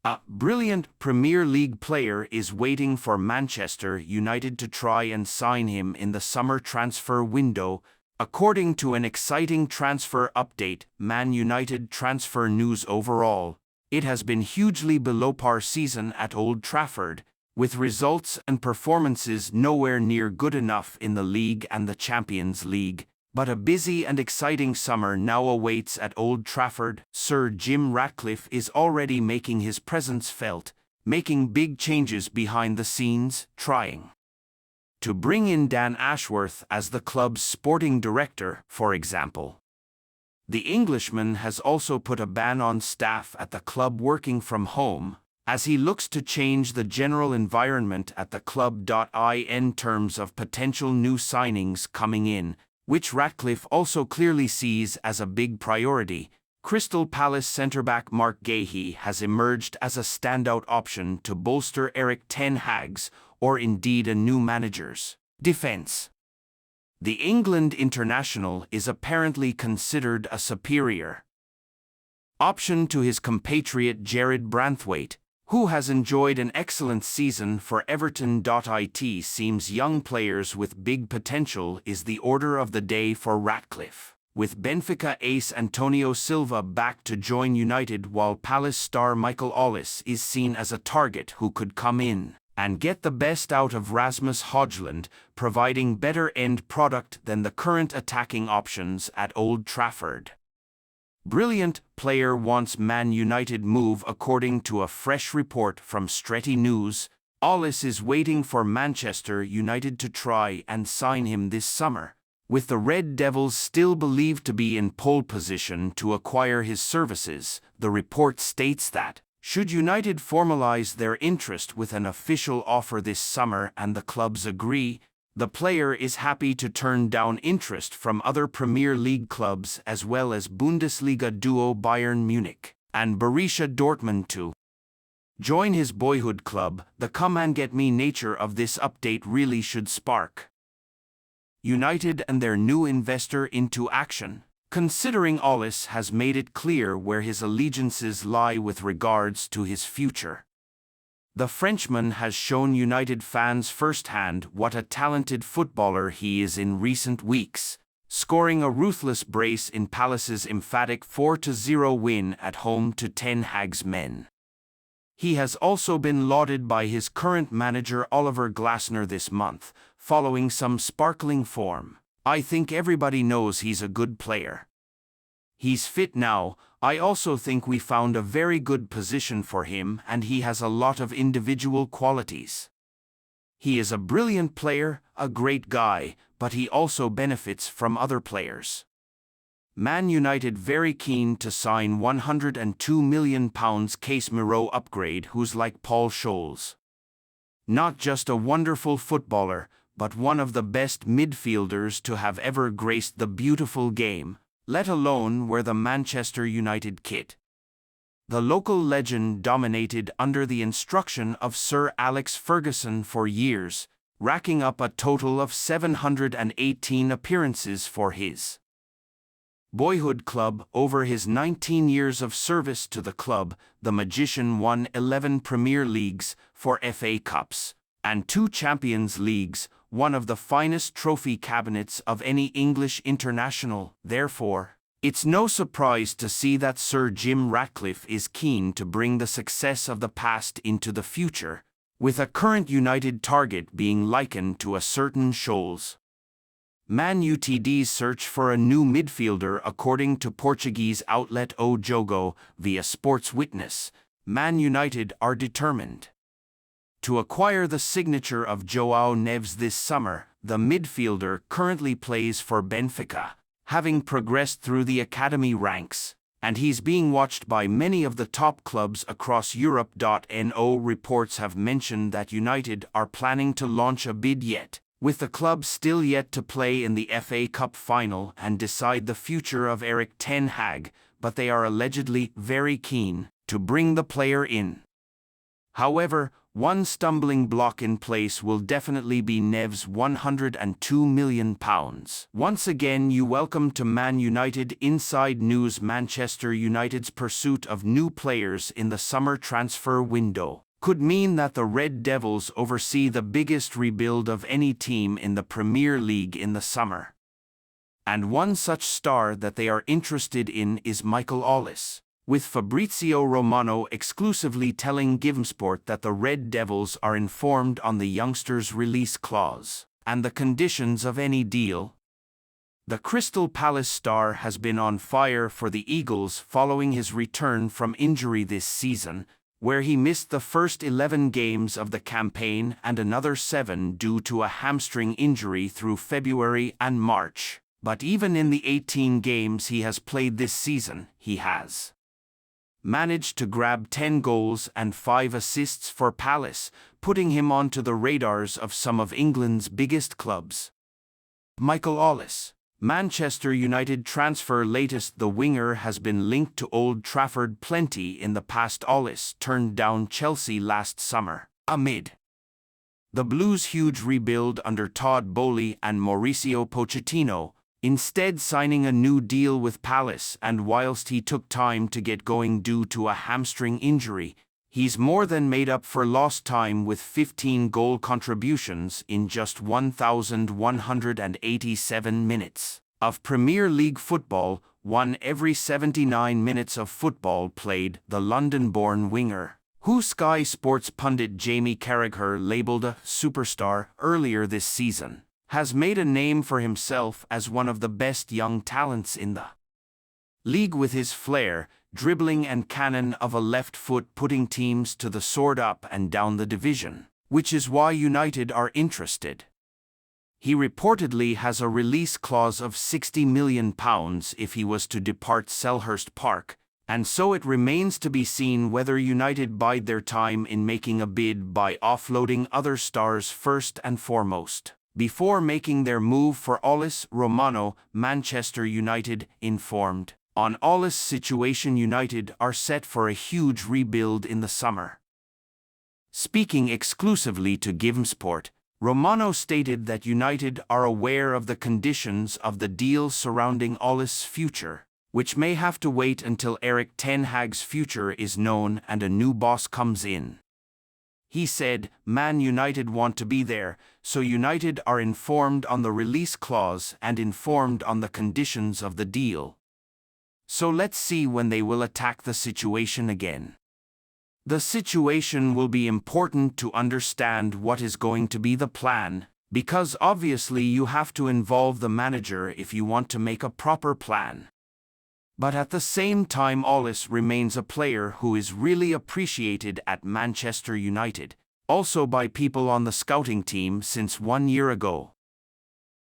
A brilliant Premier League player is waiting for Manchester United to try and sign him in the summer transfer window. According to an exciting transfer update, Man United transfer news overall, it has been hugely below par season at Old Trafford, with results and performances nowhere near good enough in the league and the Champions League. But a busy and exciting summer now awaits at Old Trafford. Sir Jim Ratcliffe is already making his presence felt, making big changes behind the scenes, trying to bring in Dan Ashworth as the club's sporting director, for example. The Englishman has also put a ban on staff at the club working from home, as he looks to change the general environment at the club. In terms of potential new signings coming in, which Ratcliffe also clearly sees as a big priority, Crystal Palace centre-back Mark Gahey has emerged as a standout option to bolster Erik ten Hag's, or indeed a new manager's, defence. The England international is apparently considered a superior option to his compatriot Jared Branthwaite, who has enjoyed an excellent season for Everton. It seems young players with big potential is the order of the day for Ratcliffe, with Benfica ace Antonio Silva back to join United, while Palace star Michael Ollis is seen as a target who could come in and get the best out of Rasmus Højlund, providing better end product than the current attacking options at Old Trafford. Brilliant player wants Man United move. According to a fresh report from Stretty News, Ollis is waiting for Manchester United to try and sign him this summer, with the Red Devils still believed to be in pole position to acquire his services. The report states that, should United formalize their interest with an official offer this summer and the clubs agree, the player is happy to turn down interest from other Premier League clubs as well as Bundesliga duo Bayern Munich and Borussia Dortmund to join his boyhood club. The come-and-get-me nature of this update really should spark United and their new investor into action, considering Ollis has made it clear where his allegiances lie with regards to his future. The Frenchman has shown United fans firsthand what a talented footballer he is in recent weeks, scoring a ruthless brace in Palace's emphatic 4-0 win at home to Ten Hag's men. He has also been lauded by his current manager Oliver Glasner this month, following some sparkling form. I think everybody knows he's a good player. He's fit now. I also think we found a very good position for him, and he has a lot of individual qualities. He is a brilliant player, a great guy, but he also benefits from other players. Man United very keen to sign £102 million Casemiro upgrade, who's like Paul Scholes. Not just a wonderful footballer, but one of the best midfielders to have ever graced the beautiful game, let alone wear the Manchester United kit. The local legend dominated under the instruction of Sir Alex Ferguson for years, racking up a total of 718 appearances for his boyhood club. Over his 19 years of service to the club, the magician won 11 Premier Leagues, 4 FA Cups, and 2 Champions Leagues, one of the finest trophy cabinets of any English international. Therefore, it's no surprise to see that Sir Jim Ratcliffe is keen to bring the success of the past into the future, with a current United target being likened to a certain Scholes. Man Utd's search for a new midfielder. According to Portuguese outlet O Jogo, via Sports Witness, Man United are determined to acquire the signature of João Neves this summer. The midfielder currently plays for Benfica, having progressed through the academy ranks, and he's being watched by many of the top clubs across Europe. No reports have mentioned that United are planning to launch a bid yet, with the club still yet to play in the FA Cup final and decide the future of Erik ten Hag, but they are allegedly very keen to bring the player in. However, One stumbling block in place will definitely be Nev's £102 million. Once again, you welcome to Man United Inside News. Manchester United's pursuit of new players in the summer transfer window could mean that the Red Devils oversee the biggest rebuild of any team in the Premier League in the summer. And one such star that they are interested in is Michael Ollis, with Fabrizio Romano exclusively telling GiveMeSport that the Red Devils are informed on the youngster's release clause and the conditions of any deal. The Crystal Palace star has been on fire for the Eagles following his return from injury this season, where he missed the first 11 games of the campaign and another 7 due to a hamstring injury through February and March. But even in the 18 games he has played this season, he has managed to grab 10 goals and 5 assists for Palace, putting him onto the radars of some of England's biggest clubs. Michael Ollis, Manchester United transfer latest. The winger has been linked to Old Trafford plenty in the past. Ollis turned down Chelsea last summer, amid the Blues' huge rebuild under Todd Boehly and Mauricio Pochettino, instead signing a new deal with Palace. And whilst he took time to get going due to a hamstring injury, he's more than made up for lost time with 15 goal contributions in just 1,187 minutes of Premier League football, one every 79 minutes of football played. The London-born winger, who Sky Sports pundit Jamie Carragher labelled a superstar earlier this season, has made a name for himself as one of the best young talents in the league, with his flair, dribbling and cannon of a left foot putting teams to the sword up and down the division, which is why United are interested. He reportedly has a release clause of £60 million if he was to depart Selhurst Park, and so it remains to be seen whether United bide their time in making a bid by offloading other stars first and foremost, before making their move for Ollis. Romano, Manchester United, informed on Ollis' situation. United are set for a huge rebuild in the summer. Speaking exclusively to GiveMeSport, Romano stated that United are aware of the conditions of the deal surrounding Ollis' future, which may have to wait until Erik ten Hag's future is known and a new boss comes in. He said, Man United want to be there, so United are informed on the release clause and informed on the conditions of the deal. So let's see when they will attack the situation again. The situation will be important to understand what is going to be the plan, because obviously you have to involve the manager if you want to make a proper plan. But at the same time, Ollis remains a player who is really appreciated at Manchester United, also by people on the scouting team since 1 year ago.